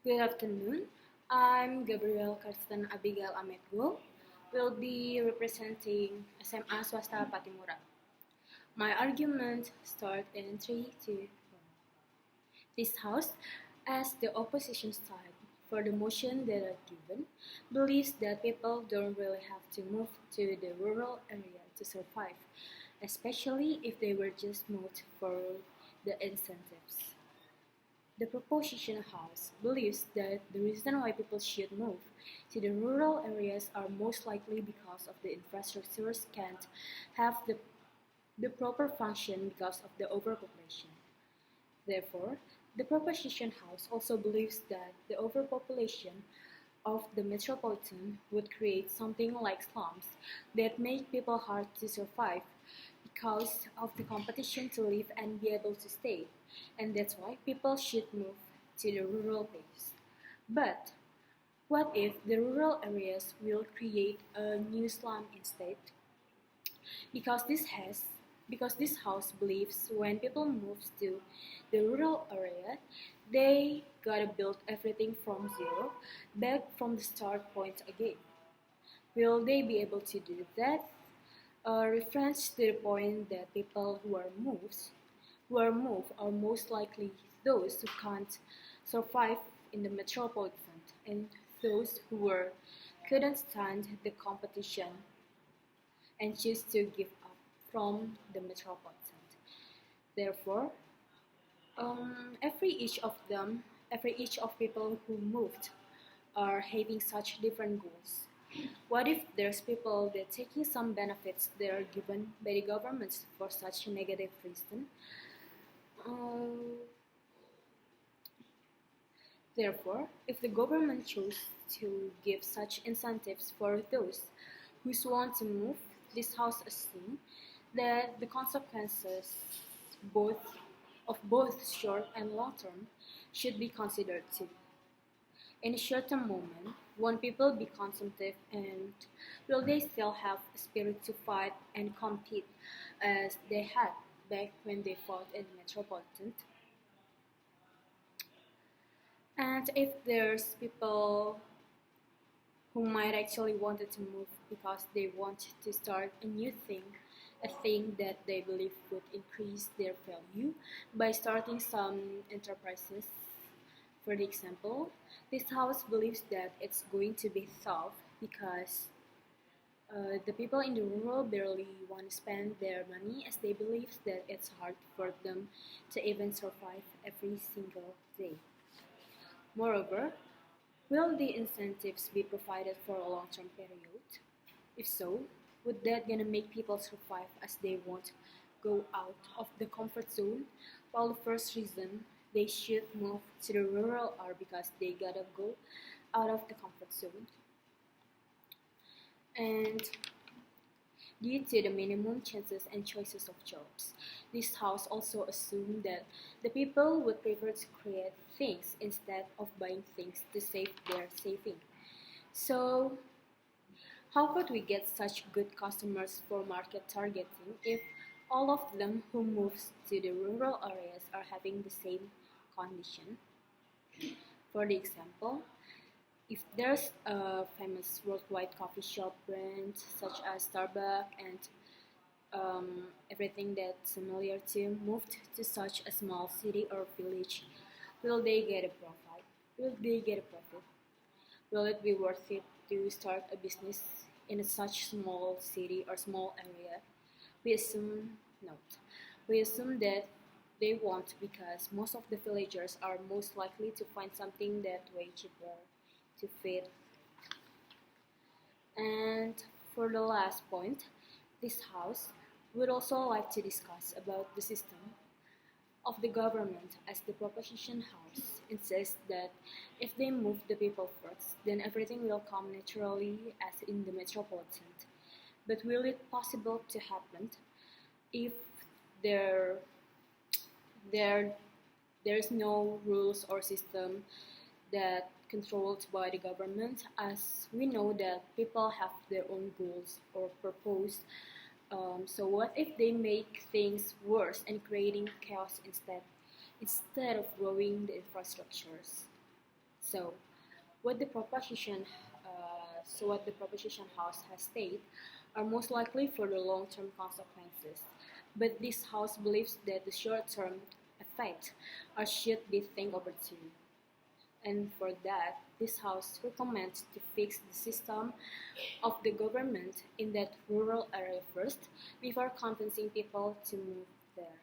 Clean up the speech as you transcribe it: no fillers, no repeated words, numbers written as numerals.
Good afternoon. I'm Gabriel Karsten Abigail Ahmedgo. Will be representing SMA Swasta Pattimura. My argument starts in 3, 2, 1. This House, as the opposition side for the motion that are given, believes that people don't really have to move to the rural area to survive, especially if they were just moved for the incentives. The proposition house believes that the reason why people should move to the rural areas are most likely because of the infrastructures can't have the proper function because of the overpopulation. Therefore, the proposition house also believes that the overpopulation of the metropolitan would create something like slums that make people hard to survive because of the competition to live and be able to stay, and that's why people should move to the rural place. But what if the rural areas will create a new slum instead? Because this house believes when people move to the rural area, they gotta build everything from zero, back from the start point again. Will they be able to do that? A reference to the point that people who are moved are most likely those who can't survive in the metropolitan and those couldn't stand the competition and choose to give up from the metropolitan. Therefore, every each of people who moved are having such different goals. What if there's people that taking some benefits that are given by the governments for such a negative reason? Uh, Therefore, if the government chose to give such incentives for those who want to move, this house assumes that the consequences both of both short and long term should be considered too. In a short-term moment, won't people be consumptive and will they still have a spirit to fight and compete as they had back when they fought in the metropolitan? And if there's people who might actually wanted to move because they want to start a new thing, a thing that they believe would increase their value by starting some enterprises. For example, this house believes that it's going to be tough because the people in the rural barely want to spend their money as they believe that it's hard for them to even survive every single day. Moreover, will the incentives be provided for a long-term period? If so, would that gonna make people survive as they won't go out of the comfort zone? While the first reason they should move to the rural are because they gotta go out of the comfort zone. And due to the minimum chances and choices of jobs, this house also assumed that the people would prefer to create things instead of buying things to save their saving. So, how could we get such good customers for market targeting if all of them who moves to the rural areas are having the same condition? For the example, if there's a famous worldwide coffee shop brand such as Starbucks and everything that's familiar to moved to such a small city or village, will they get a profit? Will they get a profit? Will it be worth it to start a business in a such small city or small area? We assume not. We assume that they won't because most of the villagers are most likely to find something that way cheaper to feed. And for the last point, this house would also like to discuss about the system of the government as the proposition house insists that if they move the people first, then everything will come naturally as in the metropolitan. But will it possible to happen if there there there's no rules or system that controlled by the government, as we know that people have their own goals or purpose. So what if they make things worse and creating chaos instead of growing the infrastructures? So, what the proposition, what the proposition house has stated are most likely for the long-term consequences, but this house believes that the short-term effects should be think over too. And for that, this house recommends to fix the system of the government in that rural area first before convincing people to move there.